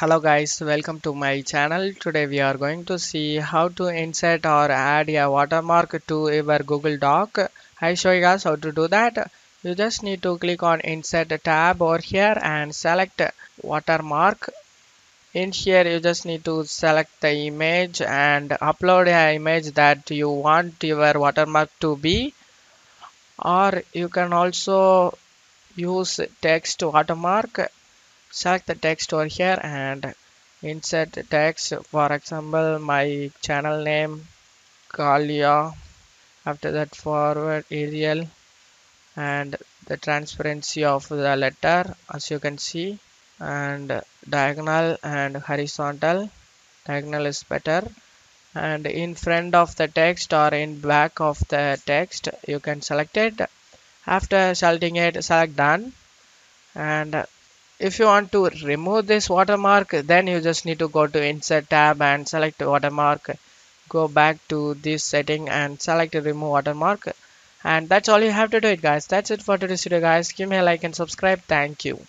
Hello guys, welcome to my channel. Today we are going to see how to insert or add a watermark to your Google Doc. I show you guys how to do that. You just need to click on insert tab over here and select watermark. In here you just need to select the image and upload an image that you want your watermark to be, or you can also use text watermark. Select the text over here and insert the text. For example, my channel name Kalia. After that, forward Arial and the transparency of the letter, as you can see, and diagonal and horizontal. Diagonal is better. And in front of the text or in back of the text, you can select it. After selecting it, select done. And if you want to remove this watermark, then you just need to go to insert tab and select watermark. Go back to this setting and select remove watermark. And that's all you have to do it, guys. That's it for today's video, guys. Give me a like and subscribe. Thank you.